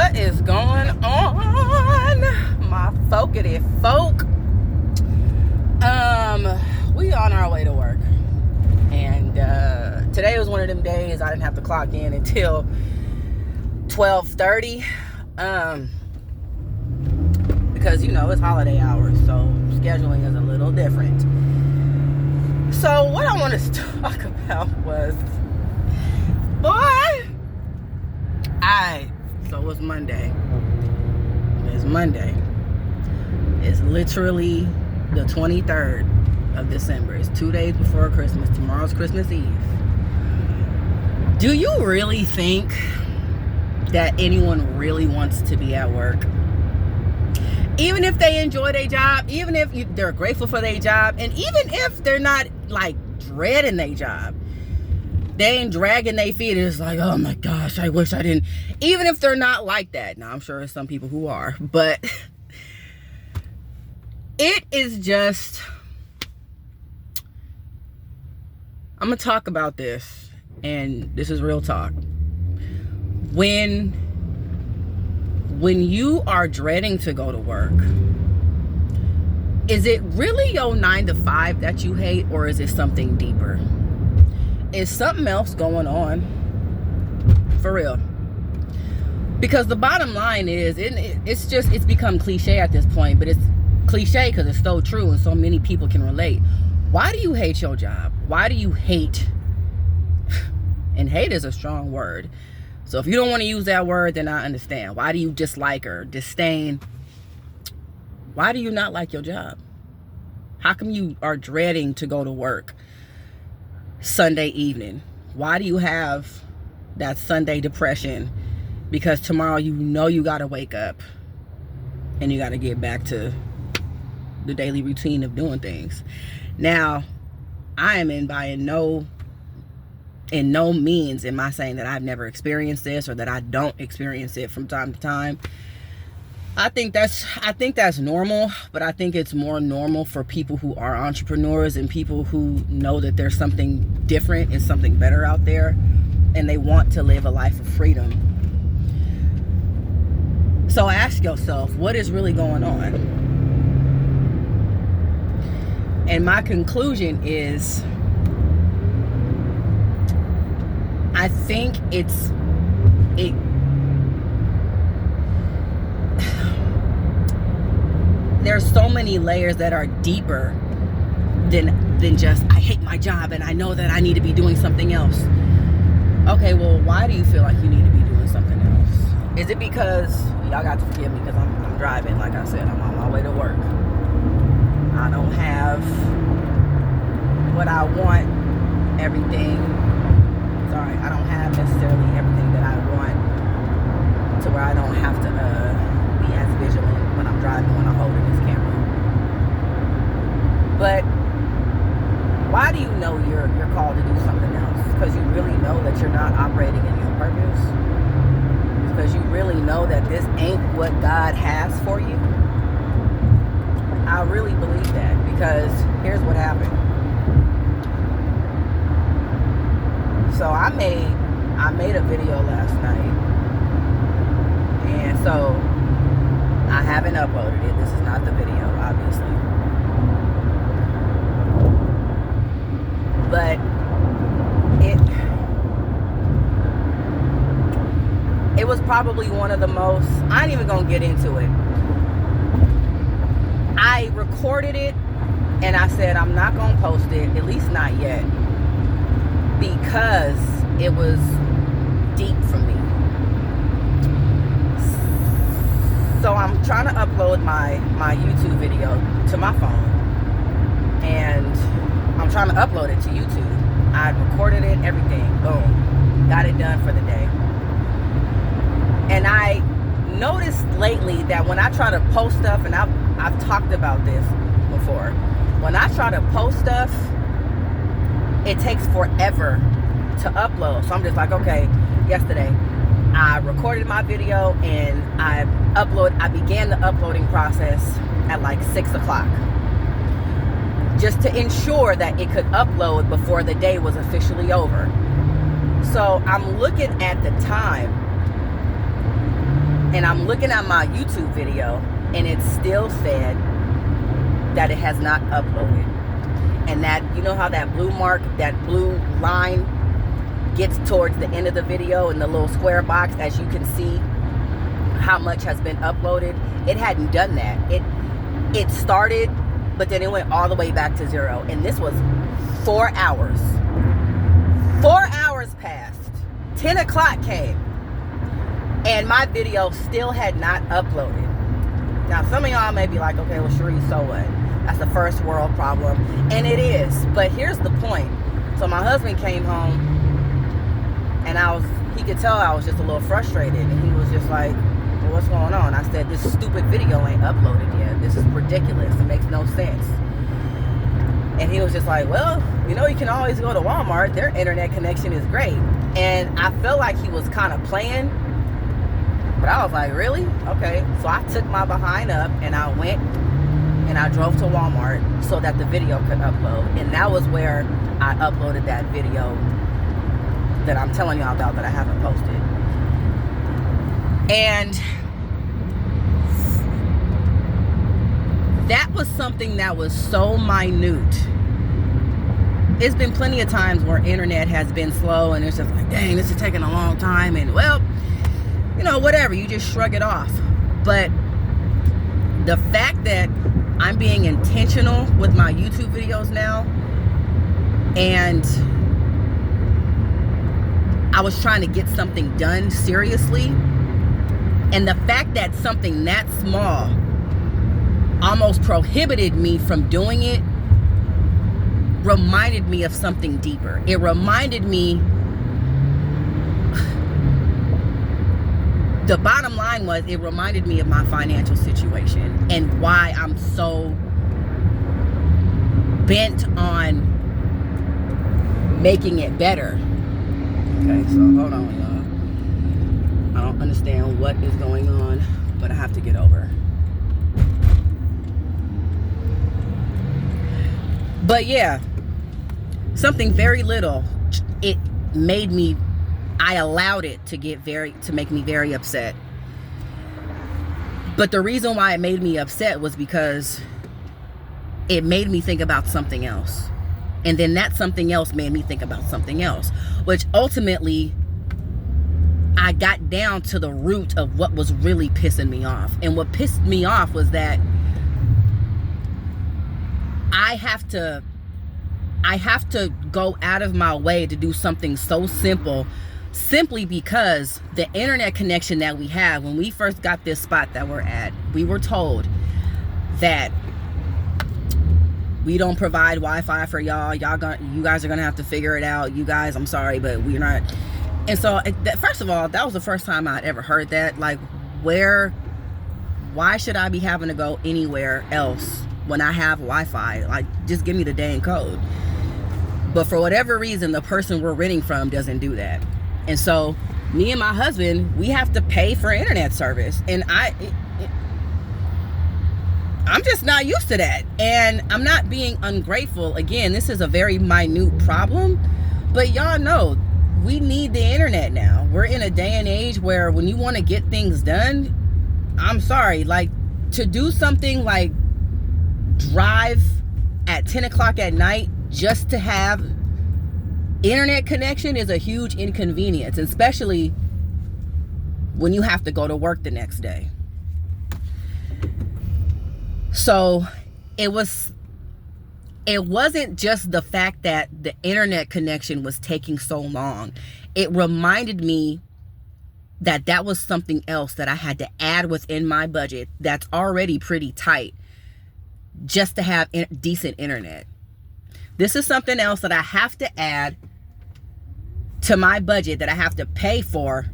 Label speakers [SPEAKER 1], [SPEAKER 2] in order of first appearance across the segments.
[SPEAKER 1] What is going on, my folkety folk? We on our way to work, and today was one of them days I didn't have to clock in until 12:30, because it's holiday hours, so scheduling is a little different. So what I want to talk about was, so it's Monday. It's Monday. It's literally the 23rd of December. It's 2 days before Christmas. Tomorrow's Christmas Eve. Do you really think that anyone really wants to be at work? Even if they enjoy their job, even if they're grateful for their job, and even if they're not like dreading their job, they ain't dragging their feet. It's like, oh my gosh, I wish I didn't. Even if they're not like that. Now, I'm sure there's some people who are, but it is just, I'm going to talk about this, and this is real talk. When you are dreading to go to work, is it really your 9 to 5 that you hate, or is it something deeper? Is something else going on? For real. Because the bottom line is, it's become cliche at this point, but it's cliche because it's so true and so many people can relate. Why do you hate your job? Why do you hate? And hate is a strong word. So if you don't want to use that word, then I understand. Why do you dislike or disdain? Why do you not like your job? How come you are dreading to go to work Sunday evening? Why do you have that Sunday depression? Because tomorrow you got to wake up and you got to get back to the daily routine of doing things. Now, I am in no means am I saying that I've never experienced this or that I don't experience it from time to time. I think that's normal, but I think it's more normal for people who are entrepreneurs and people who know that there's something different and something better out there, and they want to live a life of freedom. So ask yourself, what is really going on? And my conclusion is, I think there's so many layers that are deeper than just, I hate my job and I know that I need to be doing something else. Okay, well, why do you feel like you need to be doing something else? Is it because, y'all got to forgive me because I'm driving, like I said, I'm on my way to work. I don't have what I want, everything. Sorry, I don't have necessarily everything that I want to where I don't have to be as vigilant when I'm driving, when I'm holding this camera. But why do you know you're called to do something else? Because you really know that you're not operating in your purpose? Because you really know that this ain't what God has for you? I really believe that, because here's what happened. So I made a video last night, and so I haven't uploaded it. This is not the video, obviously. But it was probably one of the most, I ain't even gonna get into it. I recorded it and I said I'm not gonna post it, at least not yet, because it was deep for me. So I'm trying to upload my YouTube video to my phone, and I'm trying to upload it to YouTube. I recorded it, everything, boom, got it done for the day. And I noticed lately that when I try to post stuff, and I've talked about this before, when I try to post stuff, it takes forever to upload. So I'm just like, okay, yesterday I recorded my video and I began the uploading process at like 6 o'clock, just to ensure that it could upload before the day was officially over. So I'm looking at the time, And I'm looking at my YouTube video, and it still said that it has not uploaded. And that, you know how that blue mark, that blue line gets towards the end of the video in the little square box, as you can see how much has been uploaded? It hadn't done that. It started, but then it went all the way back to 0. And this was 4 hours. 4 hours passed. 10 o'clock came. And my video still had not uploaded. Now, some of y'all may be like, okay, well, Cherie, so what? That's a first world problem. And it is. But here's the point. So my husband came home, and he could tell I was just a little frustrated. And he was just like, well, what's going on? I said, this stupid video ain't uploaded yet. This is ridiculous. It makes no sense. And he was just like, well, you know, you can always go to Walmart. Their internet connection is great. And I felt like he was kind of playing. But I was like, really? Okay. So I took my behind up, and I went and I drove to Walmart so that the video could upload. And that was where I uploaded that video that I'm telling y'all about that I haven't posted. And that was something that was so minute. It's been plenty of times where internet has been slow, and it's just like, dang, this is taking a long time. And well, you know, whatever, you just shrug it off. But the fact that I'm being intentional with my YouTube videos now, and I was trying to get something done seriously, and the fact that something that small almost prohibited me from doing it reminded me of something deeper. It reminded me, the bottom line was, it reminded me of my financial situation and why I'm so bent on making it better. Okay, so hold on, y'all. I don't understand what is going on, but I have to get over. But yeah, something very little, it made me, I allowed it to make me very upset. But the reason why it made me upset was because it made me think about something else. And then that something else made me think about something else, which ultimately I got down to the root of what was really pissing me off. And what pissed me off was that I have to go out of my way to do something so simple, simply because the internet connection that we have, when we first got this spot that we're at, we were told that we don't provide Wi-Fi for y'all. You guys are gonna have to figure it out. You guys, I'm sorry, but we're not. And so, first of all, that was the first time I'd ever heard that. Like, why should I be having to go anywhere else when I have Wi-Fi? Like, just give me the dang code. But for whatever reason, the person we're renting from doesn't do that. And so me and my husband, we have to pay for internet service. And I'm just not used to that. And I'm not being ungrateful. Again, this is a very minute problem, but y'all know we need the internet now. We're in a day and age where when you want to get things done, I'm sorry, like, to do something like drive at 10 o'clock at night just to have internet connection is a huge inconvenience, especially when you have to go to work the next day. So it wasn't just the fact that the internet connection was taking so long. It reminded me that that was something else that I had to add within my budget that's already pretty tight just to have decent internet. This is something else that I have to add to my budget, that I have to pay for.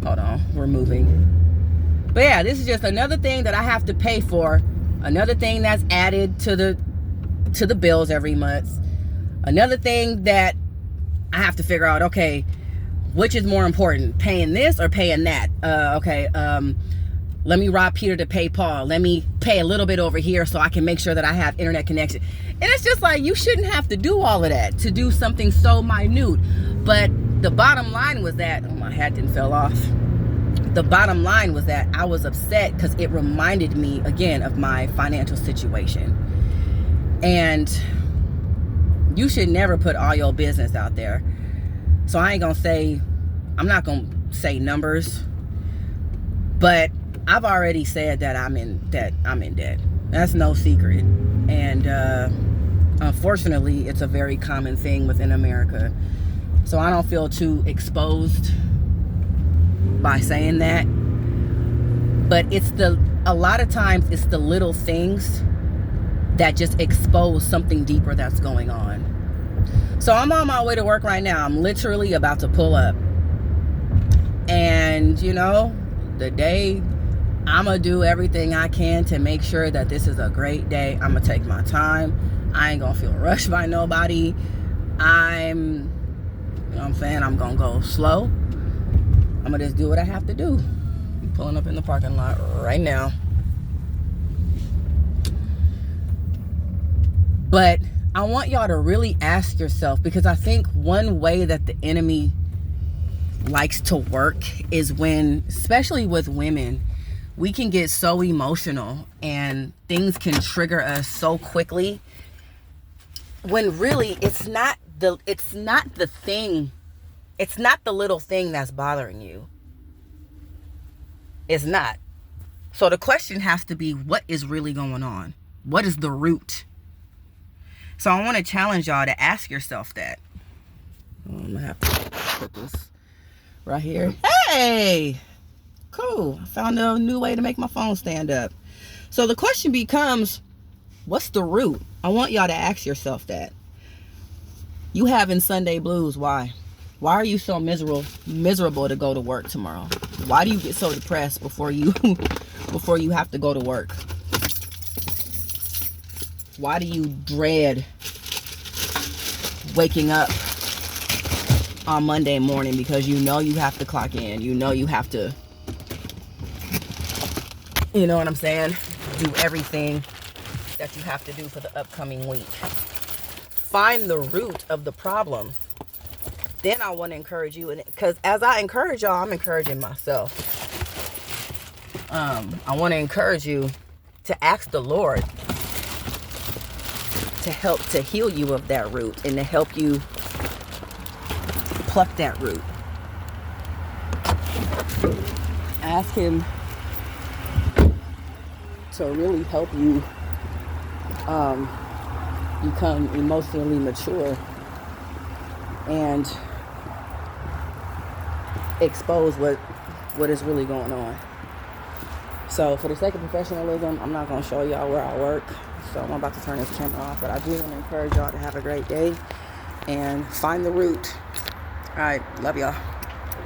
[SPEAKER 1] Hold on, we're moving. But yeah, this is just another thing that I have to pay for. Another thing that's added to the bills every month. Another thing that I have to figure out, okay, which is more important, paying this or paying that? Let me rob Peter to pay Paul. Let me pay a little bit over here so I can make sure that I have internet connection. And it's just like, you shouldn't have to do all of that to do something so minute. But The bottom line was that, oh, my hat didn't fell off. The bottom line was that I was upset because it reminded me again of my financial situation. And you should never put all your business out there. So I'm not gonna say numbers, but I've already said that I'm in debt. That's no secret. And unfortunately, it's a very common thing within America. So I don't feel too exposed by saying that. But a lot of times it's the little things that just expose something deeper that's going on. So I'm on my way to work right now. I'm literally about to pull up. And the day, I'm going to do everything I can to make sure that this is a great day. I'm going to take my time. I ain't going to feel rushed by nobody. I'm going to go slow. I'm going to just do what I have to do. I'm pulling up in the parking lot right now. But I want y'all to really ask yourself, because I think one way that the enemy likes to work is when, especially with women, we can get so emotional and things can trigger us so quickly, when really it's not the little thing that's bothering you. It's not. So the question has to be, what is really going on? What is the root? So I want to challenge y'all to ask yourself that. I'm gonna have to put this right here. Hey, cool. I found a new way to make my phone stand up. So the question becomes, what's the root? I want y'all to ask yourself that. You having Sunday blues? Why? Why are you so miserable to go to work tomorrow? Why do you get so depressed before you have to go to work? Why do you dread waking up on Monday morning? Because you have to clock in. You have to, you know what I'm saying? Do everything that you have to do for the upcoming week. Find the root of the problem. Then I want to encourage you, because as I encourage y'all, I'm encouraging myself. I want to encourage you to ask the Lord to help to heal you of that root and to help you pluck that root. Ask him to really help you become emotionally mature and expose what is really going on. So for the sake of professionalism, I'm not going to show y'all where I work. So I'm about to turn this camera off. But I do want to encourage y'all to have a great day and find the root. All right. Love y'all.